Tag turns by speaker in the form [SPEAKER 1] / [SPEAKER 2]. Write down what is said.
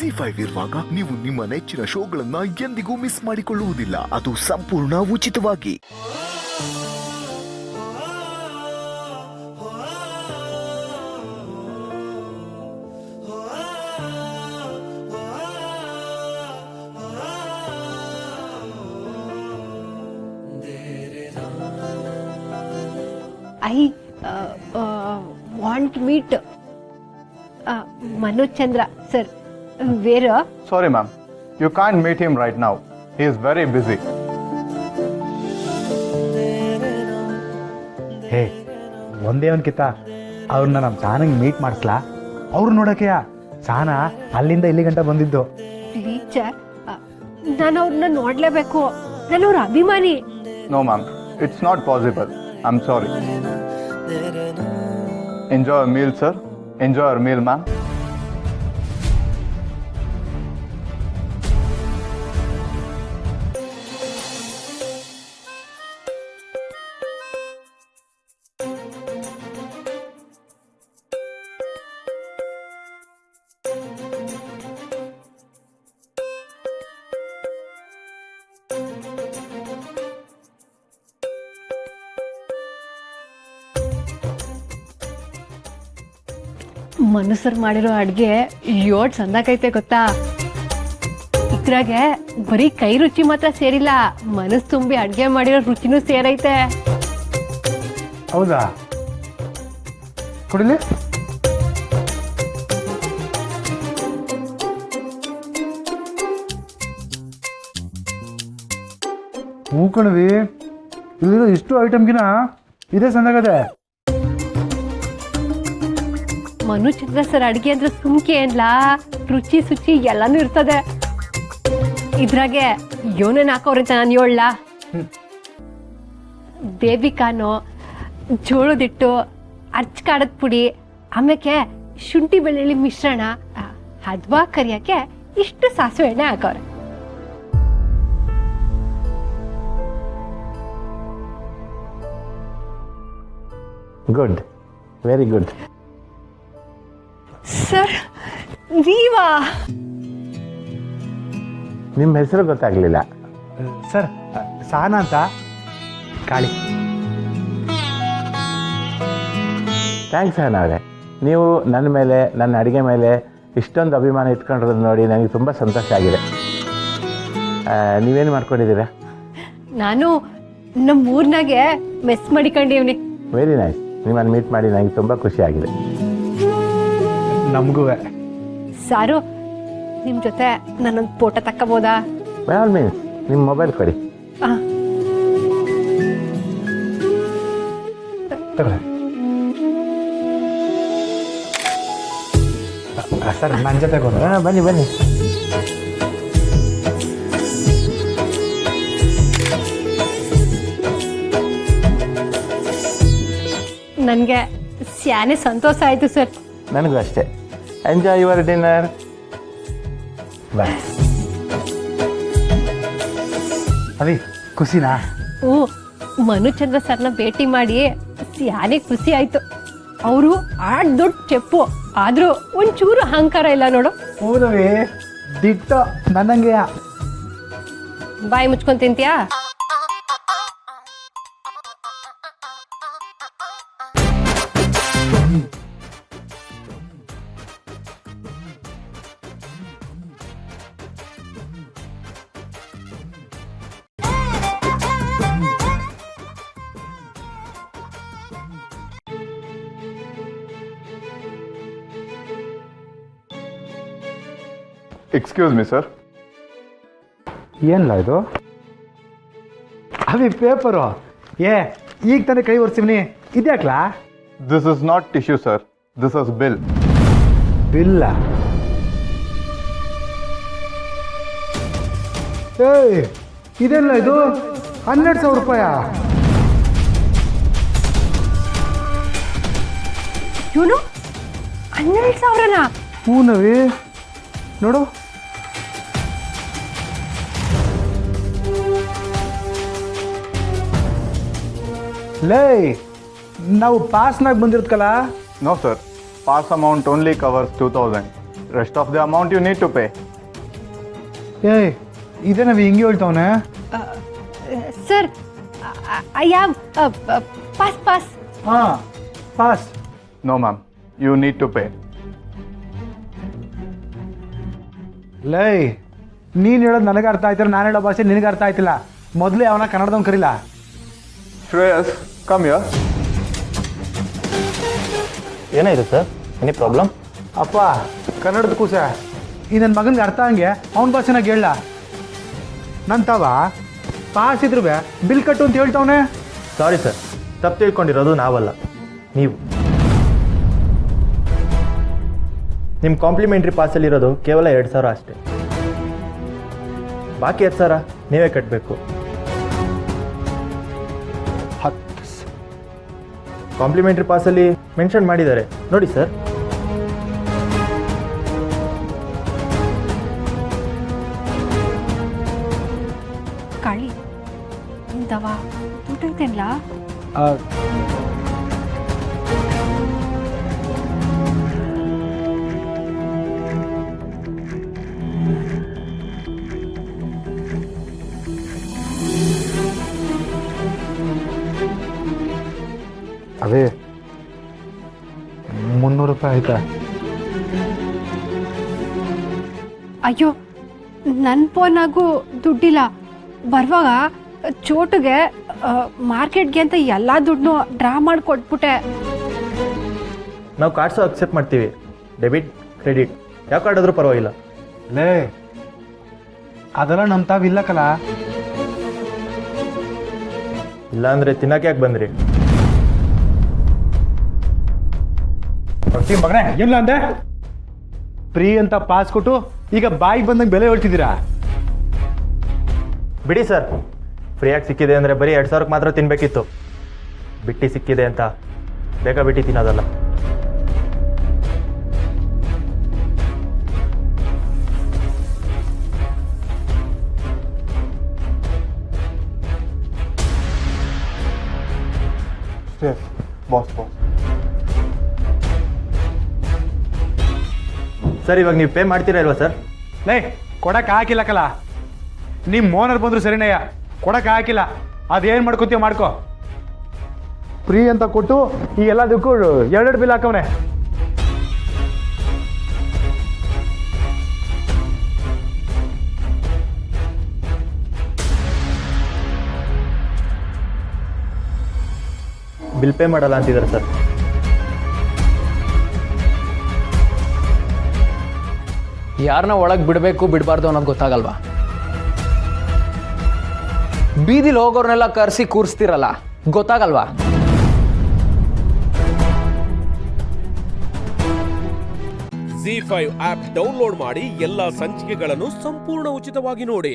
[SPEAKER 1] ಜಿ5 ಇರುವಾಗ ನೀವು ನಿಮ್ಮ ನೆಚ್ಚಿನ ಶೋಗಳನ್ನ ಎಂದಿಗೂ ಮಿಸ್ ಮಾಡಿಕೊಳ್ಳುವುದಿಲ್ಲ. ಅದು ಸಂಪೂರ್ಣ ಉಚಿತವಾಗಿ.
[SPEAKER 2] I want to meet Manoj Chandra, sir. Where?
[SPEAKER 3] Sorry, ma'am. You can't meet him right now. He is very busy.
[SPEAKER 4] ಹೇ ಒಂದೇ ಒಂದ್ಕಿತ ಅವ್ರನ್ನ ನಮ್ಮ ಚಾನಂಗೆ ಮೀಟ್ ಮಾಡಿಸ್ಲಾ? ಅವ್ರು ನೋಡೋಕೆಯಾ ಚಾನ ಅಲ್ಲಿಂದ ಇಲ್ಲಿ ಗಂಟ ಬಂದಿದ್ದು.
[SPEAKER 2] ಟೀಚರ್, ನಾನು ಅವ್ರನ್ನ ನೋಡ್ಲೇಬೇಕು. ನಾನು ಅವ್ರ ಅಭಿಮಾನಿ.
[SPEAKER 3] No, ma'am. It's not possible. I'm sorry. Enjoy your meal, sir. Enjoy your meal, ma'am.
[SPEAKER 2] ಮನುಷ್ಯರು ಮಾಡಿರೋ ಅಡ್ಗೆ ಯೋಡ್ ಚಂದಾಕೈತೆ ಗೊತ್ತಾ. ಇದ್ರಾಗೆ ಬರೀ ಕೈ ರುಚಿ ಮಾತ್ರ ಸೇರಿಲ್ಲ, ಮನಸ್ಸು ತುಂಬಿ ಅಡ್ಗೆ ಮಾಡಿರೋ ರುಚಿನೂ ಸೇರೈತೆ.
[SPEAKER 4] ಹೌದಾ? ಕೊಡಲಿ. ಹೂ ಕಣವಿ, ಇಲ್ಲಿರೋ ಇಷ್ಟು ಐಟಮ್ಗಿನ ಇದೇ ಸಂದಾಗದೆ.
[SPEAKER 2] ಮನು ಚಂದ್ರ ಸರ್ ಅಡ್ಗೆ ಅಂದ್ರೆ ಸುಮ್ಕೆ ಏನ್ಲಾ, ರುಚಿ ಸುಚಿ ಎಲ್ಲಾನು ಇರ್ತದೆ. ಇದ್ರಾಗೆ ಯೋನೇನ್ ಹಾಕೋರಂತ ನಾನು ಹೇಳಲ್ಲ. ಬೇಬಿಕಾನು, ಜೋಳದಿಟ್ಟು, ಅರ್ಚ್ ಕಾಡದ ಪುಡಿ, ಆಮೇಲೆ ಶುಂಠಿ ಬೆಳ್ಳುಳ್ಳಿ ಮಿಶ್ರಣ, ಹದ್ವಾ ಕರಿಯಕ್ಕೆ ಇಷ್ಟು ಸಾಸಿವೆ ಎಣ್ಣೆ ಹಾಕವ್ರೆ.
[SPEAKER 5] Good, very good.
[SPEAKER 2] ಸರ್ ನೀವಾ?
[SPEAKER 5] ನಿಮ್ಮ ಹೆಸರು ಗೊತ್ತಾಗ್ಲಿಲ್ಲ.
[SPEAKER 4] ಸರ್ ಸಾನ ಅಂತ ಕಾಳಿ.
[SPEAKER 5] ಥ್ಯಾಂಕ್ಸ್ ಅವರೇ, ನೀವು ನನ್ನ ಮೇಲೆ, ನನ್ನ ಅಡುಗೆ ಮೇಲೆ ಇಷ್ಟೊಂದು ಅಭಿಮಾನ ಇಟ್ಕೊಂಡಿರೋದು ನೋಡಿ ನನಗೆ ತುಂಬ ಸಂತೋಷ ಆಗಿದೆ. ನೀವೇನು ಮಾಡ್ಕೊಂಡಿದ್ದೀರಾ?
[SPEAKER 2] ನಾನು ನಮ್ಮ ಊರ್ನಾಗೆ ಮೆಸ್ ಮಾಡಿಕೊಂಡಿವ್ನಿ.
[SPEAKER 5] Very nice. ನಿಮ್ಮನ್ನು ಮೀಟ್ ಮಾಡಿ ನನಗೆ ತುಂಬ ಖುಷಿ ಆಗಿದೆ.
[SPEAKER 4] ನಮಗೂ.
[SPEAKER 2] ಸಾರು, ನಿಮ್ ಜೊತೆ ನಾನೊಂದು ಫೋಟೋ ತಕ್ಕಬೋದಾ?
[SPEAKER 5] ಬೈ ಆಲ್ ಮೀನ್ಸ್ ನಿಮ್ಮ ಮೊಬೈಲ್ ಕೊಡಿ.
[SPEAKER 4] ಸರ್ ನನ್ನ ಜೊತೆ
[SPEAKER 5] ಬನ್ನಿ ಬನ್ನಿ.
[SPEAKER 2] ನನಗೆ ಸ್ಯಾನೆ ಸಂತೋಷ ಆಯ್ತು ಸರ್.
[SPEAKER 5] ನನಗೂ ಅಷ್ಟೇ. Enjoy your dinner.
[SPEAKER 4] ಬಾಯ್. ಅವಿ ಖುಷಿನಾ?
[SPEAKER 2] ಓ, ಮನುಚಂದ್ರ ಸರ್ನ ಭೇಟಿ ಮಾಡಿ ಸ್ಯಾನೆ ಖುಷಿ ಆಯ್ತು. ಅವರು ದೊಡ್ಡ ಚೆಪ್ಪು, ಆದ್ರೂ ಒಂಚೂರು ಅಹಂಕಾರ ಇಲ್ಲ ನೋಡು.
[SPEAKER 4] ಹೌದವಿ, ದಿಟ್ಟ ನನ್ನಂಗೆಯ.
[SPEAKER 2] ಬಾಯಿ ಮುಚ್ಕೊಂಡ್ ತಿಂತೀಯಾ?
[SPEAKER 3] Excuse me, sir.
[SPEAKER 4] ಏನಿಲ್ಲ ಇದು? ಅವಿ ಪೇಪರು. ಈಗ ತಾನೇ ಕೈ ಒರೆಸಿವ್ನಿ, ಇದ್ಯಾಕ್ಲಾ?
[SPEAKER 3] This is not tissue, sir. This is bill.
[SPEAKER 4] ಬಿಲ್ಲ? ಏಯ್, ಇದೆಲ್ಲ ಇದು 12,000 ರೂಪಾಯ.
[SPEAKER 2] ಇವನು 12,000ನಾ?
[SPEAKER 4] ಹೂನವಿ, ನೋಡು. ಲೇ, ನಾವು ಪಾಸ್ನಾಗ ಬಂದಿರುತ್ತಲ್ಲ.
[SPEAKER 3] No, sir. Pass amount only covers 2,000. Rest of the amount you need to pay.
[SPEAKER 4] ಏಯ್ ಇದೇ ನಾವು ಹಿಂಗೆ ಹೇಳ್ತಾವನೆ.
[SPEAKER 2] Sir I have pass.
[SPEAKER 4] ಹಾಂ pass.
[SPEAKER 3] No, ma'am. You need to pay.
[SPEAKER 4] ಲೈ ನೀನು ಹೇಳೋದು ನನಗೆ ಅರ್ಥ ಆಯ್ತಿಲ್ಲ, ನಾನು ಹೇಳೋ ಭಾಷೆ ನಿನಗೆ ಅರ್ಥ ಆಯ್ತಿಲ್ಲ. ಮೊದಲೇ ಅವನ ಕನ್ನಡದವ್ನು ಕರೀಲ.
[SPEAKER 3] Shreyas, come here.
[SPEAKER 6] ಏನಾಯಿತು ಸರ್? Any problem?
[SPEAKER 4] ಅಪ್ಪ ಕನ್ನಡದ ಕೂಸ ಈ ನನ್ನ ಮಗನಿಗೆ ಅರ್ಥ ಹಂಗೆ ಅವನ ಭಾಷೆನಾಗ ಹೇಳ. ನನ್ನ ತಾವ ಪಾಸ್ ಇದ್ರು ಬಿಲ್ ಕಟ್ಟು ಅಂತ ಹೇಳ್ತಾವನೆ.
[SPEAKER 6] ಸಾರಿ ಸರ್, ತಪ್ಪು ತಿಳ್ಕೊಂಡಿರೋದು ನಾವಲ್ಲ, ನೀವು. ನಿಮ್ಮ ಕಾಂಪ್ಲಿಮೆಂಟ್ರಿ ಪಾಸಲ್ಲಿರೋದು ಕೇವಲ 2,000 ಅಷ್ಟೇ. ಬಾಕಿ 10,000 ನೀವೇ ಕಟ್ಟಬೇಕು.
[SPEAKER 4] 10
[SPEAKER 6] ಕಾಂಪ್ಲಿಮೆಂಟ್ರಿ ಪಾಸಲ್ಲಿ ಮೆನ್ಷನ್ ಮಾಡಿದ್ದಾರೆ ನೋಡಿ ಸರ್.
[SPEAKER 2] ಕಾಳಿ ಇಂತವ ದುಡ್ಡೈತೇನ್ಲ?
[SPEAKER 4] ಅದೇ 300 ರೂಪಾಯಿ ಆಯ್ತಾ?
[SPEAKER 2] ಅಯ್ಯೋ ನನ್ನ ಫೋನಾಗೂ ದುಡ್ಡಿಲ್ಲ. ಬರುವಾಗ ಚೋಟುಗೆ ಮಾರ್ಕೆಟ್ಗೆ ಅಂತ ಎಲ್ಲ ದುಡ್ಡು ಡ್ರಾ ಮಾಡಿ ಕೊಟ್ಬಿಟ್ಟೆ.
[SPEAKER 6] ನಾವು ಕಾರ್ಡ್ಸು ಅಕ್ಸೆಪ್ಟ್ ಮಾಡ್ತೀವಿ, ಡೆಬಿಟ್ ಕ್ರೆಡಿಟ್ ಯಾವ ಕಾರ್ಡ್ ಆದರೂ ಪರವಾಗಿಲ್ಲ.
[SPEAKER 4] ಲೇ ಅದೆಲ್ಲ ನಮ್ಮ ತಾವಿಲ್ಲಕಲ್ಲ.
[SPEAKER 6] ಇಲ್ಲಾಂದರೆ ತಿನ್ನಕ್ಕೆ ಯಾಕೆ ಬಂದ್ರಿ?
[SPEAKER 4] ಮಗನೇ ಇಲ್ಲ ಅಂದೆ ಫ್ರೀ ಅಂತ ಪಾಸ್ ಕೊಟ್ಟು ಈಗ ಬಾಯಿಗೆ ಬಂದಂಗೆ ಬೆಲೆ ಹೇಳ್ತಿದ್ದೀರಾ?
[SPEAKER 6] ಬಿಡಿ ಸರ್, ಫ್ರೀಯಾಗಿ ಸಿಕ್ಕಿದೆ ಅಂದರೆ ಬರೀ 2,000ಕ್ಕೆ ಮಾತ್ರ ತಿನ್ನಬೇಕಿತ್ತು. ಬಿಟ್ಟು ಸಿಕ್ಕಿದೆ ಅಂತ ಬೇಗ ಬಿಟ್ಟು ತಿನ್ನೋದಲ್ಲ.
[SPEAKER 3] Yes, boss.
[SPEAKER 6] ಸರ್ ಇವಾಗ ನೀವು ಪೇ ಮಾಡ್ತೀರಾ ಇಲ್ವಾ ಸರ್?
[SPEAKER 4] ಲೇ ಕೊಡಕ್ಕೆ ಹಾಕಿಲ್ಲಕಲ್ಲ. ನಿಮ್ಮ ಓನರ್ ಬಂದ್ರು ಸರಿನಯ್ಯ, ಕೊಡಕ್ಕೆ ಹಾಕಿಲ್ಲ. ಅದೇನು ಮಾಡ್ಕೋತೀಯ ಮಾಡ್ಕೋ. ಫ್ರೀ ಅಂತ ಕೊಟ್ಟು ಈ ಎಲ್ಲದಕ್ಕೂ 2 ಬಿಲ್ ಹಾಕವನೆ.
[SPEAKER 6] ಬಿಲ್ ಪೇ ಮಾಡಲ್ಲ ಅಂತಿದ್ದಾರೆ ಸರ್.
[SPEAKER 7] ಯಾರನ್ನ ಒಳಗೆ ಬಿಡಬೇಕು ಬಿಡಬಾರ್ದು ಅನ್ನೋದು ಗೊತ್ತಾಗಲ್ವಾ? ಬೀದಿಲಿ ಹೋಗೋರ್ನೆಲ್ಲ ಕರೆಸಿ ಕೂರಿಸ್ತಿರಲ್ಲ, ಗೊತ್ತಾಗಲ್ವಾ?
[SPEAKER 8] ZEE5 ಆಪ್ ಡೌನ್ಲೋಡ್ ಮಾಡಿ ಎಲ್ಲಾ ಸಂಚಿಕೆಗಳನ್ನು ಸಂಪೂರ್ಣ ಉಚಿತವಾಗಿ ನೋಡಿ.